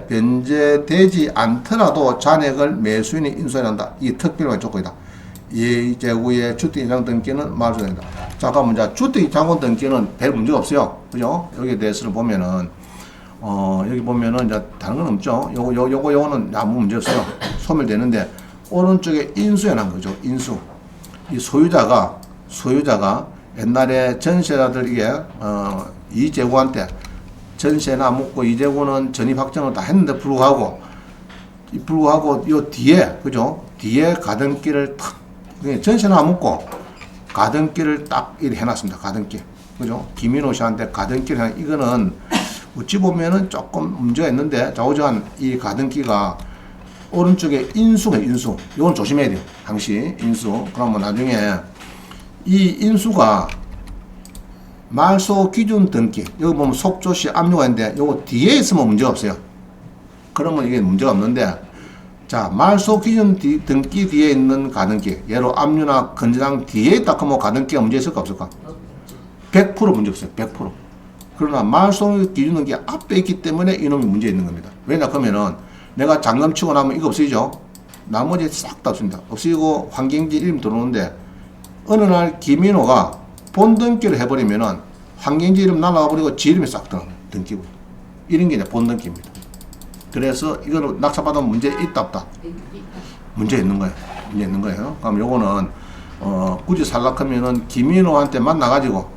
변제되지 않더라도 잔액을 매수인이 인수해야 한다. 이 특별한 조건이다. 이재구의 주택임차권 등기는 말소된다. 자, 그러면 이제 주택임차권 등기는 별 문제가 없어요. 그죠? 여기에 대해서는 보면은, 여기 보면은 이제 다른 건 없죠. 요거는 아무 문제 없어요. 소멸되는데, 오른쪽에 인수해놓은 거죠. 인수. 이 소유자가 옛날에 전세자들 이게, 이재구한테 전세나 묻고 이재구는 전입 확정을 다 했는데 불구하고 요 뒤에, 그죠? 뒤에 가등기를 탁, 전세는 안 묻고 가등기를 딱 이렇게 해놨습니다. 가등기. 그죠? 김인호 씨한테 가등기를 해놨, 이거는 어찌 보면은 조금 문제가 있는데, 좌우지간 이 가등기가 오른쪽에 인수가 인수. 이건 조심해야 돼요. 당시 인수. 그러면 나중에 이 인수가 말소 기준 등기, 여기 보면 속조시 압류가 있는데, 요거 뒤에 있으면 문제가 없어요. 그러면 이게 문제가 없는데, 자, 말소 기준 등기 뒤에 있는 가등기, 예로 압류나 건전항 뒤에 있다 그러면 가등기가 문제 있을까 없을까? 100% 문제 없어요. 100%. 그러나 말소 기준 등기 앞에 있기 때문에 이놈이 문제 있는 겁니다. 왜냐 그러면은 내가 잔금 치고 나면 이거 없어지죠? 나머지 싹 다 없습니다. 없어지고 환경지 이름 들어오는데 어느 날 김인호가 본등기를 해버리면은 환경지 이름 날아가 버리고 지 이름이 싹 들어가요. 등기고. 이런 게 이제 본등기입니다. 그래서 이거는 낙찰받으면 문제 있다 없다? 문제 있는 거예요. 문제 있는 거예요. 그럼 요거는 굳이 살락하면은 김인호한테 만나가지고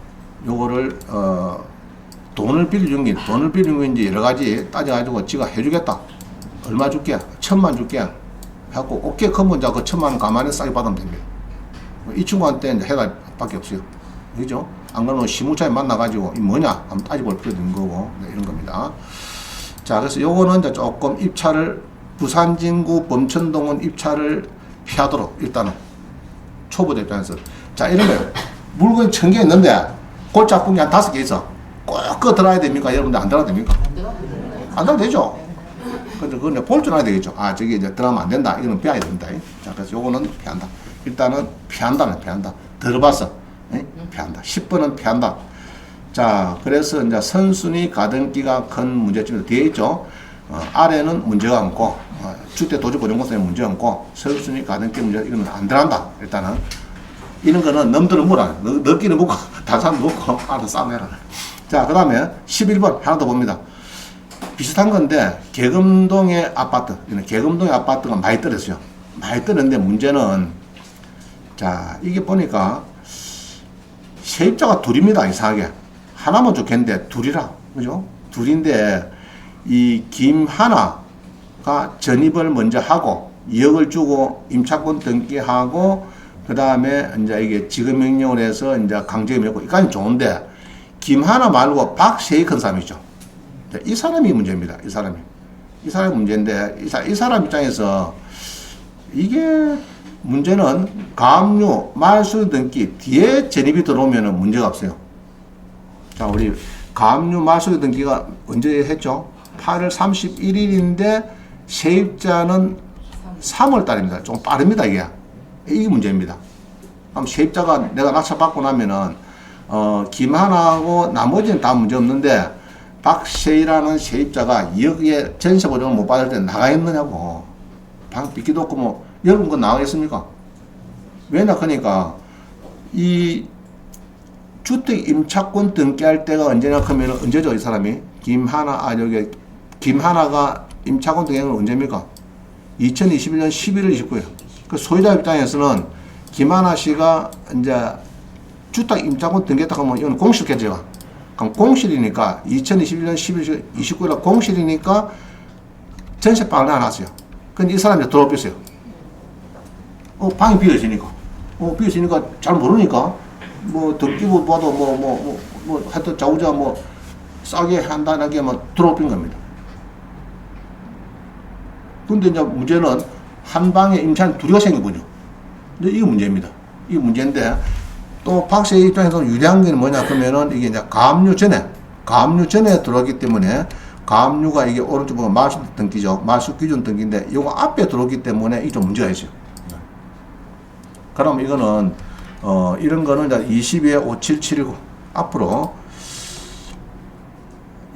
요거를 돈을 빌려준 건지 여러 가지 따져가지고 지가 해주겠다. 얼마 줄게? 1,000만 줄게. 해갖고 오케이 그러면 그 1,000만 원 가만히 싸게 받으면 됩니다. 이 친구한테 이제 해갈 밖에 없어요. 그죠? 안 그러면 시무차에 만나가지고 이 뭐냐? 한번 따져볼 필요도 있는 거고 네, 이런 겁니다. 자, 그래서 요거는 이제 조금 입찰을 부산진구 범천동은 입찰을 피하도록 일단은 초보 대표에서 자 이런 거예요. 물건 1,000개 있는데 골짝꿍이 한 5개 있어. 꼭 그거 들어야 됩니까? 여러분들 안 들어야 됩니까? 안 들어도 되죠. 근데 그건 볼 줄 알아야 되겠죠. 아, 저기 이제 들어가면 안 된다. 이거는 피해야 된다. 자, 그래서 요거는 피한다. 일단은 피한다. 들어봤어. 피한다. 10번은 피한다. 자, 그래서 이제 선순위 가등기가 큰 문제점이 뒤에 있죠. 아래는 문제가 없고, 주택도시보증공사에 문제가 없고, 선순위 가등기 문제, 이거는 안 들어간다. 일단은. 이런 거는 넘들은 뭐라. 너끼리 묻고, 다산 묻고, 알아서 싸매라. 자, 그 다음에 11번 하나 더 봅니다. 비슷한 건데 계금동의 아파트, 계금동의 아파트가 많이 떨어졌어요. 많이 떨어졌는데 문제는 자, 이게 보니까 세입자가 둘입니다. 이상하게 하나면 좋겠는데 둘이라, 그죠? 둘인데 이 김하나가 전입을 먼저 하고 2억을 주고 임차권 등기하고 그 다음에 이제 이게 지급명령을 해서 이제 강제임했고 이까지 좋은데 김하나 말고 박세희 큰 사람이죠. 이 사람이 문제입니다. 이 사람이 문제인데 이 사람 입장에서 이게 문제는 가압류 말소 등기 뒤에 전입이 들어오면은 문제가 없어요. 자, 우리 가압류 말소 등기가 언제 했죠? 8월 31일인데 세입자는 3월 달입니다. 좀 빠릅니다, 이게. 이게 문제입니다. 그럼 세입자가 내가 낙찰받고 나면은 김하나하고 나머지는 다 문제 없는데 박세희라는 세입자가 2억의 전세 보증을 못 받을 때 나가 있느냐고. 방 빚기도 없고 뭐 여러분 건 나가겠습니까? 왜냐 그러니까 이 주택 임차권 등기할 때가 언제냐 하면 언제죠 이 사람이? 김하나가 임차권 등기한 건 언제입니까? 2021년 11월 29일. 그 소유자 입장에서는 김하나 씨가 이제 주택 임차권 등기했다 하면 이건 공실겠죠. 그럼 공실이니까 2021년 11월 29일 공실이니까 전세방을 하나 놨어요. 근데 이 사람이 들어오겠어요. 방이 비어있으니까. 비어있으니까 잘 모르니까 뭐 듣기도 봐도 뭐 하여튼 자우자 뭐 싸게 한다는 게 뭐 들어오는 겁니다. 근데 이제 문제는 한 방에 임차인 둘이가 생긴 거죠. 근데 이게 문제입니다. 이게 문제인데 또 박세희 입장에서 유리한 게 뭐냐 그러면은 이게 이제 가압류 전에 들어오기 때문에 가압류가 이게 오른쪽 보면 말소 등기죠. 말소 기준 등기인데 이거 앞에 들어오기 때문에 이게 좀 문제가 있어요. 그럼 이거는 이런 거는 이제 22에 5779 앞으로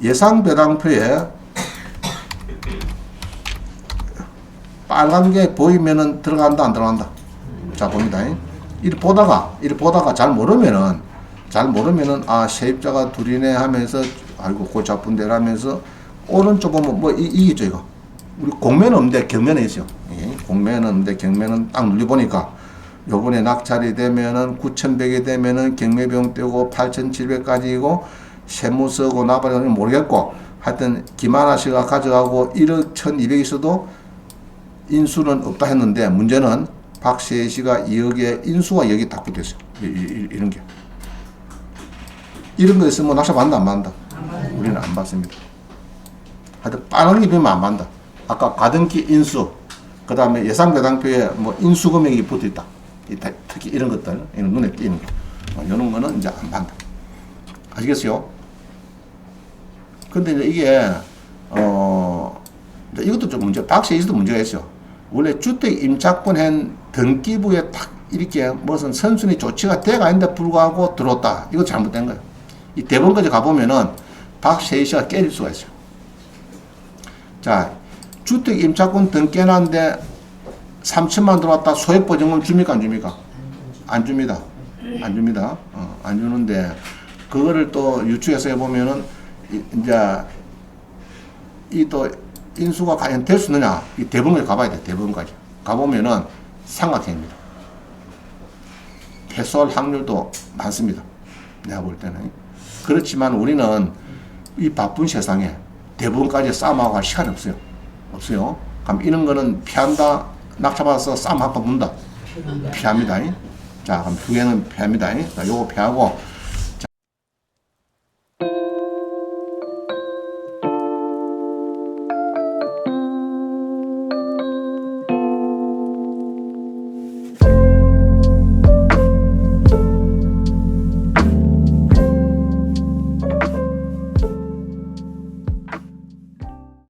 예상 배당표에 빨간 게 보이면은 들어간다 안 들어간다. 자 봅니다. 이를 보다가 잘 모르면은 아 세입자가 둘이네 하면서 아이고 골치 아픈데 하면서 오른쪽 보면 뭐 이기죠 이거. 우리 공매는 없는데 경매는 있어요. 공매는 없는데 경매는 딱 눌려보니까 요번에 낙찰이 되면은 9,100이 되면은 경매비용 떼고 8,700까지이고 세무서고 나발은 모르겠고 하여튼 김하나 씨가 가져가고 1억 1,200 있어도 인수는 없다 했는데 문제는 박세희 씨가 2억에 인수가 여기 딱 붙어있어요. 이런 게. 이런 거 있으면 낙찰 받는다 안 받는다? 우리는 안 받습니다. 하여튼 빠른 게 되면 안 받는다. 아까 가등기 인수 그 다음에 예상배당표에 뭐 인수 금액이 붙어있다. 특히 이런 것들 눈에 띄는 거 이런 거는 이제 안 받는다. 아시겠어요? 근데 이제 이게 이제 이것도 좀 문제, 박세희 씨도 문제가 있어요. 원래 주택 임차권 한 등기부에 딱 이렇게 무슨 선순위 조치가 돼가 있는데 불구하고 들어왔다. 이거 잘못된 거예요. 이 대법원까지 가보면은 박세희 씨가 깨질 수가 있어요. 자, 주택 임차권 등기해놨는데 3천만 들어왔다. 소액보증금 줍니까 안 줍니까? 안 줍니다. 안 줍니다. 안 주는데 그거를 또 유추해서 해보면은 이제 이 또 인수가 과연 될 수 있느냐? 이 대법원까지 가봐야 돼. 대법원까지 가보면은 삼각형입니다. 패소할 확률도 많습니다. 내가 볼 때는. 그렇지만 우리는 이 바쁜 세상에 대법원까지 싸움하고 할 시간이 없어요. 없어요. 그럼 이런 거는 피한다. 낙찰받아서 싸움 한번 문다. 피합니다. 자, 그럼 두 개는 피합니다. 자, 요거 피하고